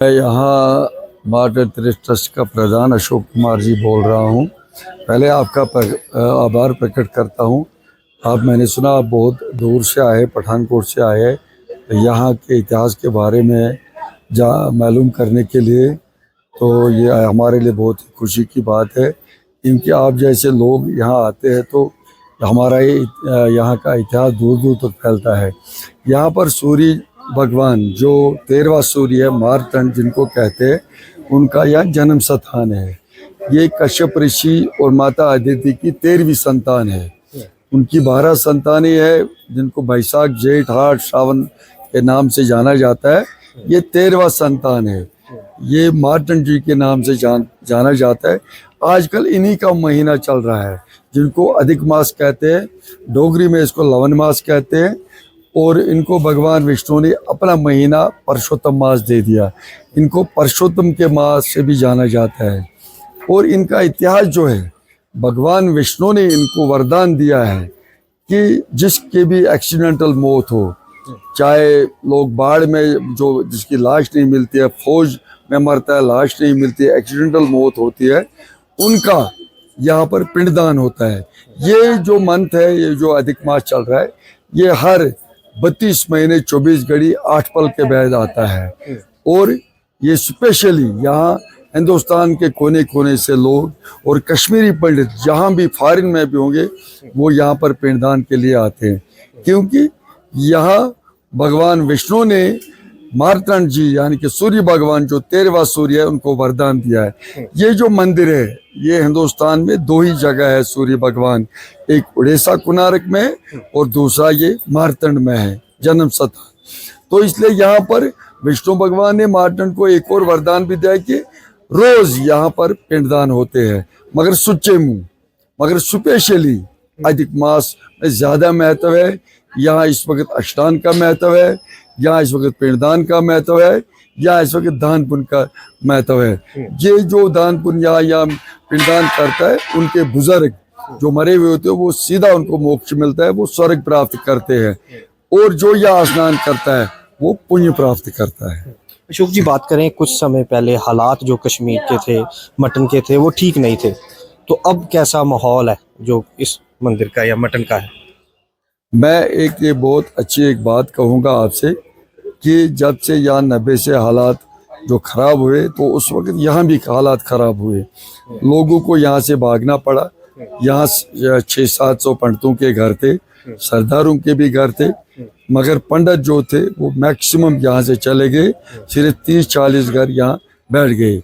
मैं यहाँ Marton trust का प्रधान अशोक कुमार जी बोल रहा हूँ। पहले आपका आभार प्रकट करता हूँ। मैंने सुना आप बहुत दूर से आए, पठानकोट से आए यहाँ के इतिहास के बारे में मालूम करने के लिए, तो ये हमारे लिए बहुत खुशी की बात है क्योंकि आप जैसे लोग यहाँ आते हैं तो हमारा यहाँ का इतिहास दूर दूर तक फैलता है। यहाँ पर सूर्य भगवान जो 13वां सूर्य है, मार्तंड जिनको कहते हैं, उनका यह जन्म स्थान है। ये कश्यप ऋषि और माता अदिति की 13वीं संतान है। उनकी 12 संतानें है जिनको बैसाख, जेठ, हाड़, श्रावण के नाम से जाना जाता है। ये 13वां संतान है। ये मार्तंड जी के नाम से जाना जाता है। आजकल इन्हीं का महीना चल रहा है जिनको अधिक मास कहते हैं, डोगरी में इसको लवन मास कहते हैं। और इनको भगवान विष्णु ने अपना महीना परशोत्तम मास दे दिया। इनको परशोत्तम के मास से भी जाना जाता है। और इनका इतिहास जो है, भगवान विष्णु ने इनको वरदान दिया है कि जिसके भी एक्सीडेंटल मौत हो, चाहे लोग बाढ़ में जो जिसकी लाश नहीं मिलती है, फौज में मरता है, लाश नहीं मिलती है, एक्सीडेंटल मौत होती है, उनका यहाँ पर पिंडदान होता है। ये जो मंथ है, ये जो अधिक मास चल रहा है, ये हर 32 महीने 24 घड़ी 8 पल के बाद आता है। और ये स्पेशली यहाँ हिंदुस्तान के कोने कोने से लोग और कश्मीरी पंडित जहाँ भी फॉरेन में भी होंगे, वो यहाँ पर पिंडदान के लिए आते हैं क्योंकि यहाँ भगवान विष्णु ने मार्तंड जी यानी कि सूर्य भगवान जो 13वां सूर्य है, उनको वरदान दिया है। ये जो मंदिर है, ये हिंदुस्तान में 2 ही जगह है सूर्य भगवान, एक उड़ीसा कोणार्क में और दूसरा ये मार्तंड में है जन्म स्थान। तो इसलिए यहाँ पर विष्णु भगवान ने मार्तंड को एक और वरदान भी दिया कि रोज यहाँ पर पिंडदान होते हैं, मगर सुच्चे मुंह, मगर स्पेशली अधिक मास में ज्यादा महत्व है। यहाँ इस वक्त अष्टांग का महत्व है, यहाँ इस वक्त पिंडदान का महत्व है, यहाँ इस वक्त दान पुण्य का महत्व है। ये जो दान पुण्य यहाँ पिंडदान करता है, उनके बुजुर्ग जो मरे हुए होते हैं वो सीधा उनको मोक्ष मिलता है, वो स्वर्ग प्राप्त करते हैं। और जो यहाँ स्नान करता है वो पुण्य प्राप्त करता है। अशोक जी, बात करें कुछ समय पहले हालात जो कश्मीर के थे, मटन के थे, वो ठीक नहीं थे, तो अब कैसा माहौल है जो इस मंदिर का या मटन का है? मैं ये बहुत अच्छी एक बात कहूँगा आपसे कि जब से यहाँ 90 से हालात जो खराब हुए, तो उस वक्त यहाँ भी हालात खराब हुए। लोगों को यहाँ से भागना पड़ा। यहाँ 600-700 पंडितों के घर थे, सरदारों के भी घर थे, मगर पंडित जो थे वो मैक्सिमम यहाँ से चले गए। सिर्फ 30-40 घर यहाँ बैठ गए।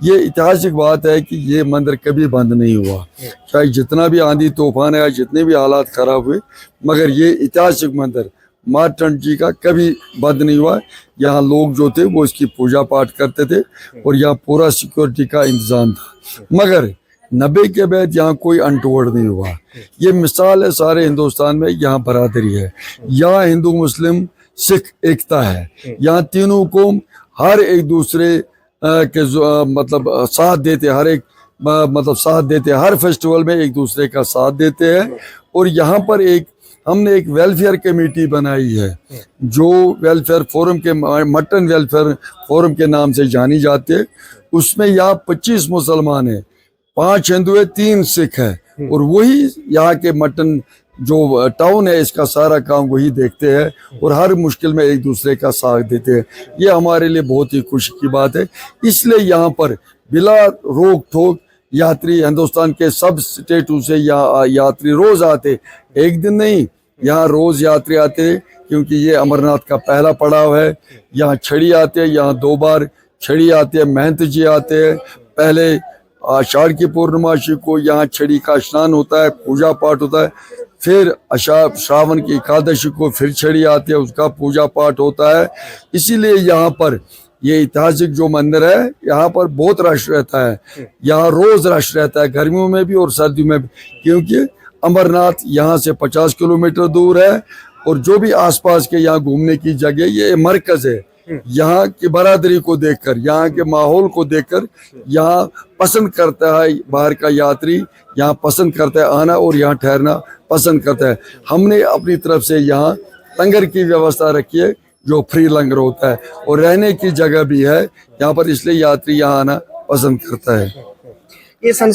ये ऐतिहासिक बात है कि ये मंदिर कभी बंद नहीं हुआ, चाहे जितना भी आंधी तूफान आया, जितने भी हालात खराब हुए, मगर ये ऐतिहासिक मंदिर मार्तंड जी का कभी बंद नहीं हुआ। यहाँ लोग जो थे वो इसकी पूजा पाठ करते थे और यहाँ पूरा सिक्योरिटी का इंतजाम था। मगर 90 के बाद यहाँ कोई अनटोड़ नहीं हुआ। ये मिसाल है सारे हिंदुस्तान में, यहाँ बरादरी है, यहाँ हिंदू मुस्लिम सिख एकता है। यहाँ तीनों कौम हर एक दूसरे के मतलब साथ देते, हर एक मतलब साथ देते, हर फेस्टिवल में एक दूसरे का साथ देते हैं। और यहाँ पर हमने एक वेलफेयर कमेटी बनाई है जो वेलफेयर फोरम के मटन वेलफेयर फोरम के नाम से जानी जाती है। उसमें यहाँ 25 मुसलमान है, 5 हिंदू है, 3 सिख है, और वही यहाँ के मटन जो टाउन है इसका सारा काम वही देखते हैं और हर मुश्किल में एक दूसरे का साथ देते हैं। ये हमारे लिए बहुत ही खुशी की बात है। इसलिए यहाँ पर बिला रोक टोक यात्री हिंदुस्तान के सब स्टेटों से यात्री रोज आते, एक दिन नहीं, यहाँ रोज यात्री आते क्योंकि ये अमरनाथ का पहला पड़ाव है। यहाँ छड़ी आते हैं, यहाँ 2 बार छड़ी आते हैं, महंत जी आते हैं। पहले आषाढ़ की पूर्णिमासी को यहाँ छड़ी का स्नान होता है, पूजा पाठ होता है। फिर श्रावण की एकादशी को फिर छड़ी आती है, उसका पूजा पाठ होता है। इसीलिए यहाँ पर ये ऐतिहासिक जो मंदिर है, यहाँ पर बहुत रश रहता है। यहाँ रोज रश रहता है, गर्मियों में भी और सर्दियों में भी, क्योंकि अमरनाथ यहाँ से 50 किलोमीटर दूर है। और जो भी आसपास के यहाँ घूमने की जगह, ये मरकज है। यहाँ की बरादरी को देखकर, यहाँ के माहौल को देखकर यहाँ पसंद करता है बाहर का यात्री, यहाँ पसंद करता है आना और यहाँ ठहरना पसंद करता है। हमने अपनी तरफ से यहाँ लंगर की व्यवस्था रखी है जो फ्री लंगर होता है, और रहने की जगह भी है यहाँ पर, इसलिए यात्री यहाँ आना पसंद करता है। ਇਹ ਸਨ